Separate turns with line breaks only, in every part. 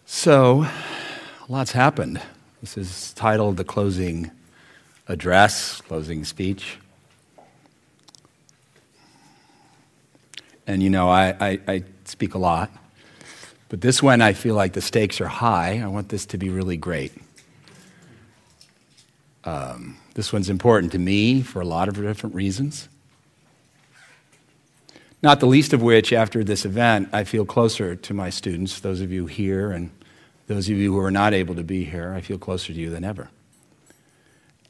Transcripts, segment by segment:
So, a lot's happened. This is titled the closing address, closing speech. And you know, I speak a lot, but this one I feel like the stakes are high. I want this to be really great. This one's important to me for a lot of different reasons. Not the least of which, after this event, I feel closer to my students, those of you here and those of you who are not able to be here. I feel closer to you than ever.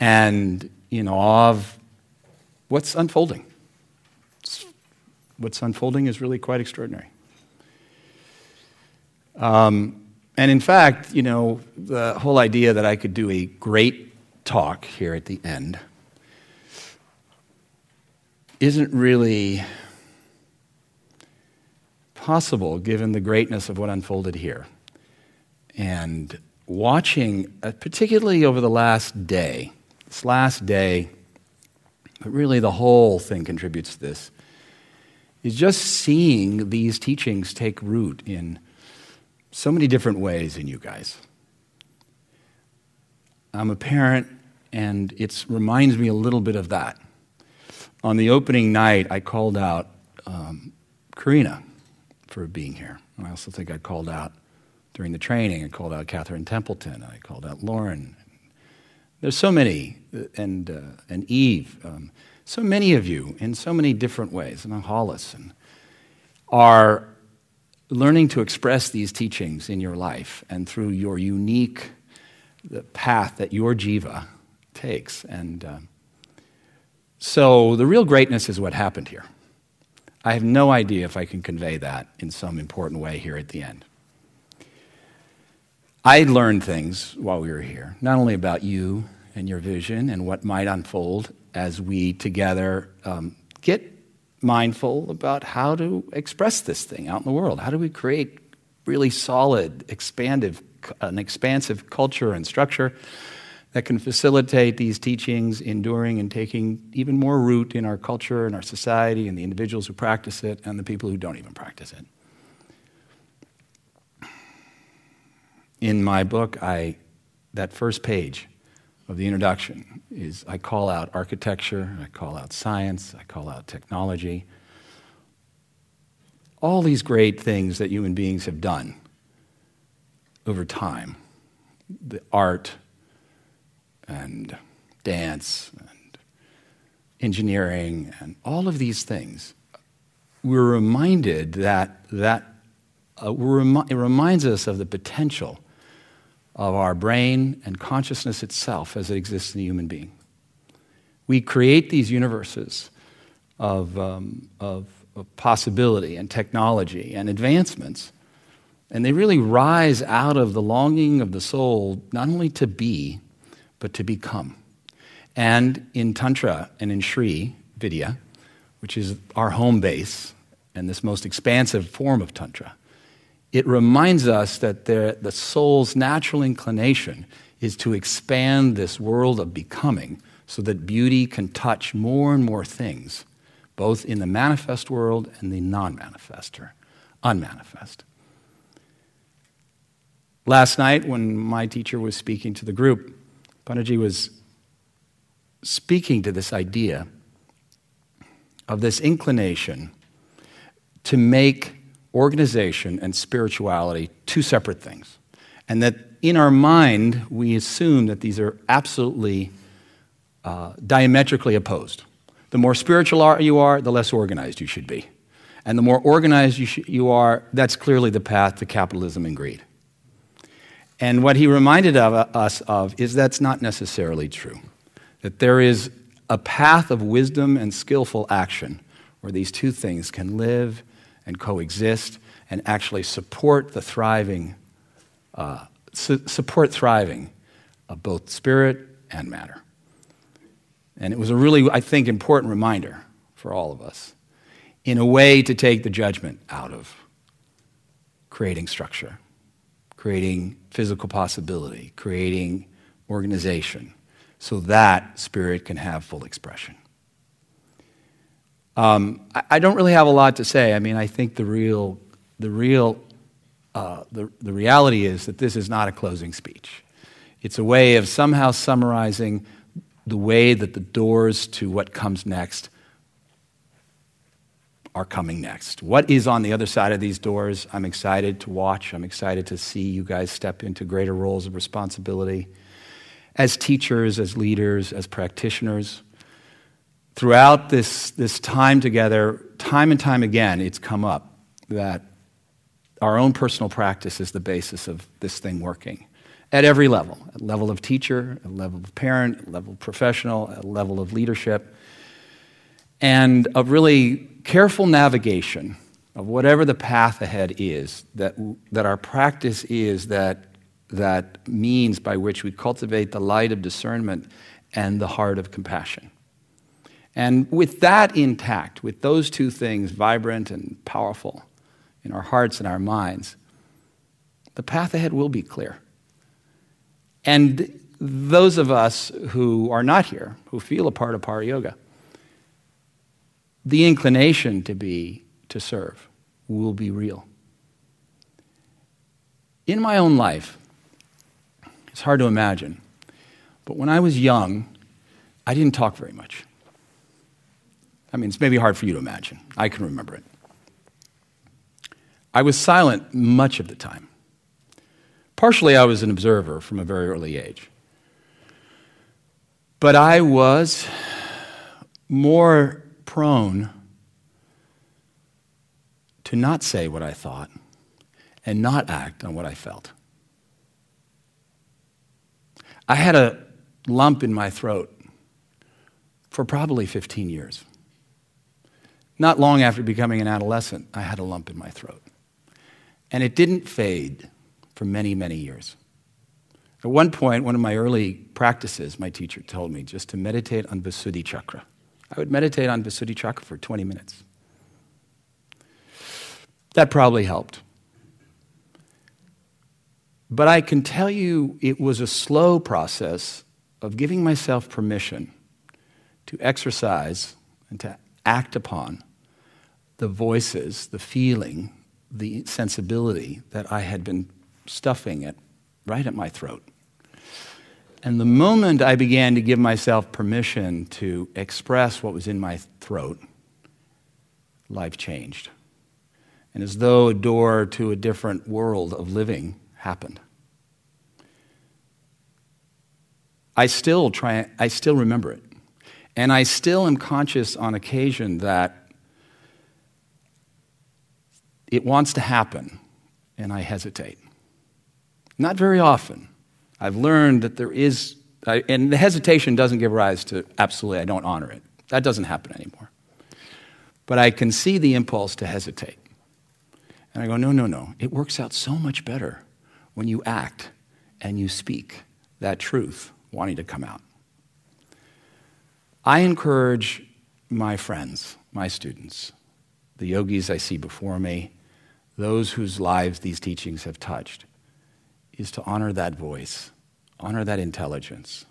And in awe of what's unfolding. What's unfolding is really quite extraordinary. And in fact, you know, the whole idea that I could do a great talk here at the end isn't really possible given the greatness of what unfolded here. And watching, particularly over this last day, but really the whole thing contributes to this, is just seeing these teachings take root in so many different ways in you guys. I'm a parent, and it reminds me a little bit of that. On the opening night, I called out Karina for being here. I also think I called out during the training. I called out Catherine Templeton. I called out Lauren. There's so many, and Eve. So many of you in so many different ways, and Hollis, and are learning to express these teachings in your life and through your unique the path that your jiva takes. And so the real greatness is what happened here. I have no idea if I can convey that in some important way here at the end. I learned things while we were here, not only about you and your vision and what might unfold as we together get mindful about how to express this thing out in the world. How do we create really solid, an expansive culture and structure that can facilitate these teachings enduring and taking even more root in our culture and our society and the individuals who practice it and the people who don't even practice it. In my book, that first page of the introduction is I call out architecture, I call out science, I call out technology. All these great things that human beings have done over time, the art and dance and engineering and all of these things, we're reminded that it reminds us of the potential of our brain and consciousness itself as it exists in a human being. We create these universes of possibility and technology and advancements, and they really rise out of the longing of the soul not only to be, but to become. And in Tantra and in Sri Vidya, which is our home base and this most expansive form of Tantra, it reminds us that the soul's natural inclination is to expand this world of becoming so that beauty can touch more and more things, both in the manifest world and the non-manifest or unmanifest. Last night, when my teacher was speaking to the group, Panaji was speaking to this idea of this inclination to make organization and spirituality two separate things. And that in our mind, we assume that these are absolutely diametrically opposed. The more spiritual you are, the less organized you should be. And the more organized you are, that's clearly the path to capitalism and greed. And what he reminded us of is that's not necessarily true. That there is a path of wisdom and skillful action where these two things can live and coexist and actually support the thriving of both spirit and matter. And it was a really, I think, important reminder for all of us in a way to take the judgment out of creating structure, creating physical possibility, creating organization, so that spirit can have full expression. I don't really have a lot to say. I mean, I think the real the reality is that this is not a closing speech. It's a way of somehow summarizing the way that the doors to what comes next are coming next. What is on the other side of these doors? I'm excited to watch. I'm excited to see you guys step into greater roles of responsibility as teachers, as leaders, as practitioners. Throughout this time together, time and time again, it's come up that our own personal practice is the basis of this thing working at every level, at level of teacher, at level of parent, at level of professional, at level of leadership, and a really careful navigation of whatever the path ahead is, that our practice is that means by which we cultivate the light of discernment and the heart of compassion. And with that intact, with those two things vibrant and powerful in our hearts and our minds, the path ahead will be clear. And those of us who are not here, who feel a part of ParaYoga, the inclination to serve will be real. In my own life, it's hard to imagine, but when I was young, I didn't talk very much. I mean, it's maybe hard for you to imagine. I can remember it. I was silent much of the time. Partially, I was an observer from a very early age. But I was more prone to not say what I thought and not act on what I felt. I had a lump in my throat for probably 15 years. Not long after becoming an adolescent, I had a lump in my throat. And it didn't fade for many, many years. At one point, one of my early practices, my teacher told me just to meditate on Visuddhi Chakra. I would meditate on Visuddhi Chakra for 20 minutes. That probably helped. But I can tell you it was a slow process of giving myself permission to exercise and to act upon the voices, the feeling, the sensibility that I had been stuffing right at my throat. And the moment I began to give myself permission to express what was in my throat, life changed. And as though a door to a different world of living happened. I still remember it. And I still am conscious on occasion that it wants to happen, and I hesitate. Not very often. I've learned that there is, and the hesitation doesn't give rise to absolutely, I don't honor it. That doesn't happen anymore. But I can see the impulse to hesitate. And I go, no. It works out so much better when you act and you speak that truth wanting to come out. I encourage my friends, my students, the yogis I see before me, those whose lives these teachings have touched, is to honor that voice, honor that intelligence.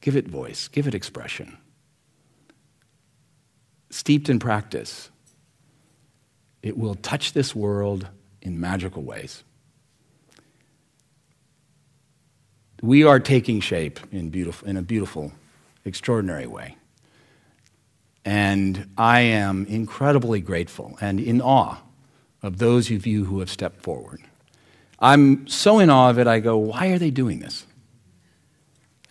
Give it voice, give it expression. Steeped in practice, it will touch this world in magical ways. We are taking shape in a beautiful, extraordinary way. And I am incredibly grateful and in awe of those of you who have stepped forward. I'm so in awe of it, I go, why are they doing this?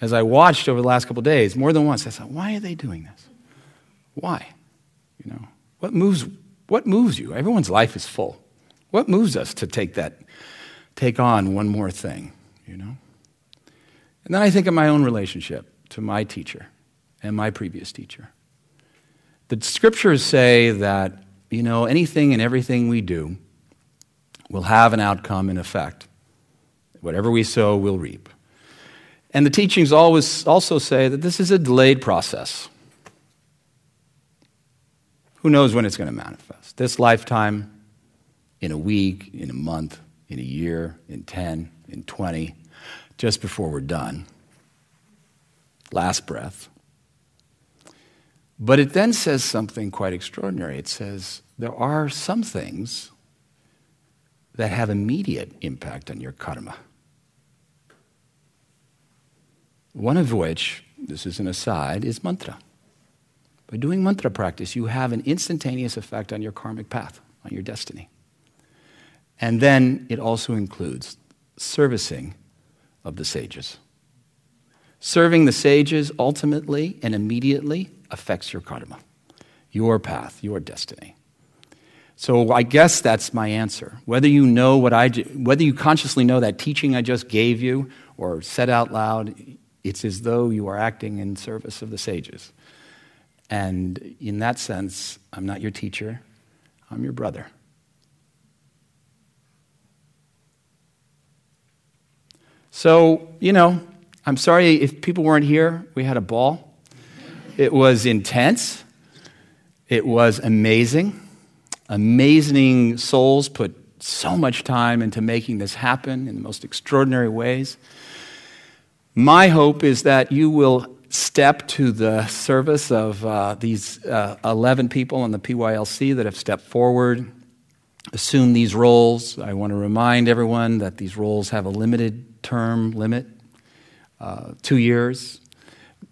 As I watched over the last couple of days, more than once, I thought, why are they doing this? Why? What moves you? Everyone's life is full. What moves us to take on one more thing, And then I think of my own relationship to my teacher and my previous teacher. The scriptures say that, anything and everything we do will have an outcome and effect. Whatever we sow, we'll reap. And the teachings always also say that this is a delayed process. Who knows when it's going to manifest? This lifetime, in a week, in a month, in a year, in 10, in 20, just before we're done. Last breath. But it then says something quite extraordinary. It says there are some things that have immediate impact on your karma. One of which, this is an aside, is mantra. By doing mantra practice, you have an instantaneous effect on your karmic path, on your destiny. And then it also includes servicing of the sages. Serving the sages ultimately and immediately affects your karma, your path, your destiny. So I guess that's my answer. Whether you know whether you consciously know that teaching I just gave you or said out loud, it's as though you are acting in service of the sages. And in that sense, I'm not your teacher, I'm your brother. So, I'm sorry if people weren't here. We had a ball. It was intense. It was amazing. Amazing souls put so much time into making this happen in the most extraordinary ways. My hope is that you will step to the service of these 11 people on the PYLC that have stepped forward, assume these roles. I want to remind everyone that these roles have a limited term limit, 2 years.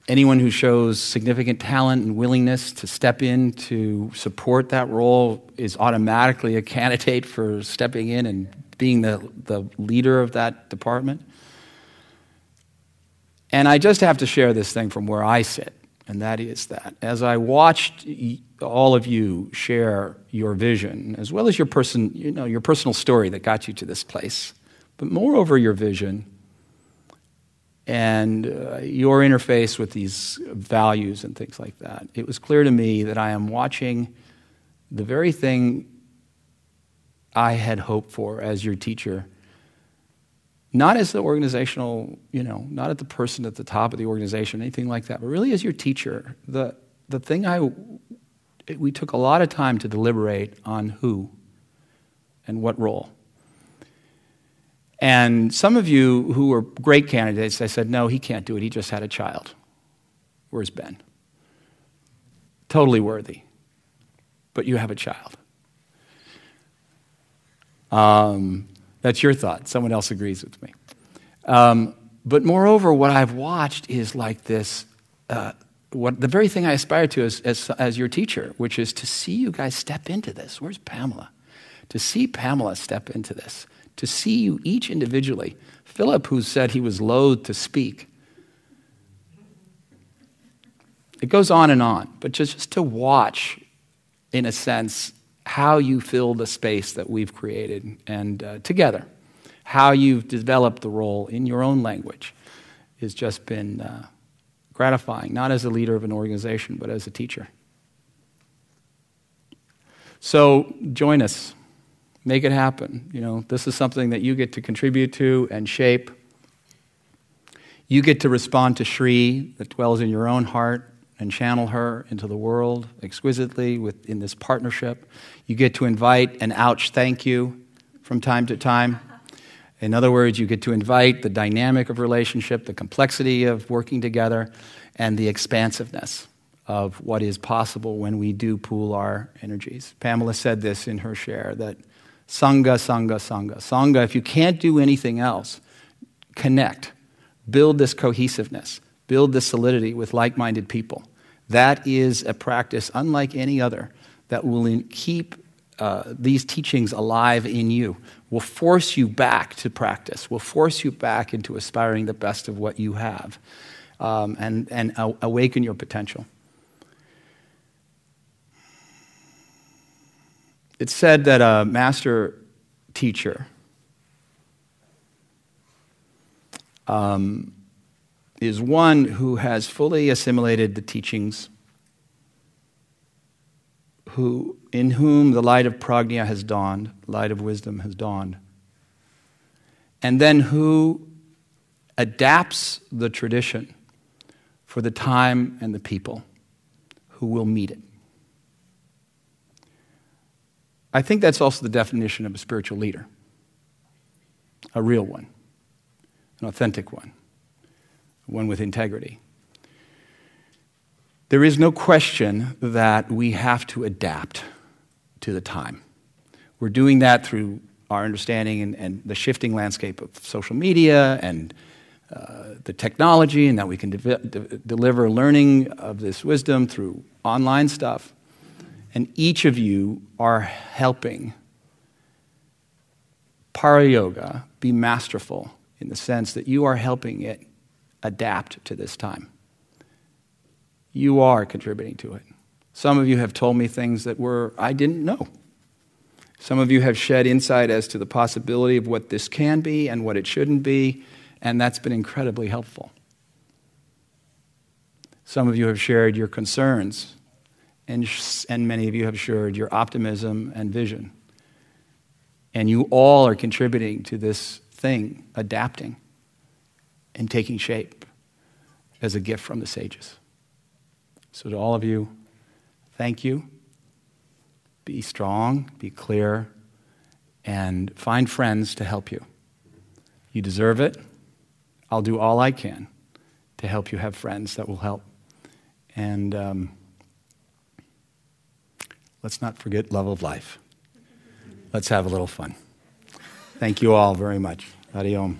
Anyone who shows significant talent and willingness to step in to support that role is automatically a candidate for stepping in and being the leader of that department. And I just have to share this thing from where I sit, and that is that as I watched all of you share your vision, as well as your personal story that got you to this place, but moreover your vision and your interface with these values and things like that, it was clear to me that I am watching the very thing I had hoped for as your teacher, not as the organizational, not at the person at the top of the organization, anything like that, but really as your teacher. The thing we took a lot of time to deliberate on who and what role. And some of you who were great candidates, I said, no, he can't do it. He just had a child. Where's Ben? Totally worthy. But you have a child. That's your thought. Someone else agrees with me. But moreover, what I've watched is like this, the very thing I aspire to as your teacher, which is to see you guys step into this. Where's Pamela? To see Pamela step into this. To see you each individually. Philip, who said he was loath to speak. It goes on, but just to watch, in a sense, how you fill the space that we've created and together, how you've developed the role in your own language has just been gratifying, not as a leader of an organization, but as a teacher. So join us. Make it happen. This is something that you get to contribute to and shape. You get to respond to Shri that dwells in your own heart and channel her into the world exquisitely in this partnership. You get to invite an ouch thank you from time to time. In other words, you get to invite the dynamic of relationship, the complexity of working together, and the expansiveness of what is possible when we do pool our energies. Pamela said this in her share, that Sangha, Sangha, Sangha. Sangha, if you can't do anything else, connect. Build this cohesiveness. Build this solidity with like-minded people. That is a practice unlike any other that will keep these teachings alive in you, will force you back to practice, will force you back into aspiring the best of what you have, and awaken your potential. It's said that a master teacher is one who has fully assimilated the teachings, in whom the light of prajna has dawned, light of wisdom has dawned, and then who adapts the tradition for the time and the people who will meet it. I think that's also the definition of a spiritual leader, a real one, an authentic one with integrity. There is no question that we have to adapt to the time. We're doing that through our understanding and the shifting landscape of social media and the technology, and that we can deliver learning of this wisdom through online stuff. And each of you are helping ParaYoga be masterful in the sense that you are helping it adapt to this time. You are contributing to it. Some of you have told me things that I didn't know. Some of you have shed insight as to the possibility of what this can be and what it shouldn't be, and that's been incredibly helpful. Some of you have shared your concerns, and many of you have shared your optimism and vision. And you all are contributing to this thing, adapting and taking shape as a gift from the sages. So to all of you, thank you. Be strong, be clear, and find friends to help you. You deserve it. I'll do all I can to help you have friends that will help. And let's not forget love of life. Let's have a little fun. Thank you all very much. Hari Om.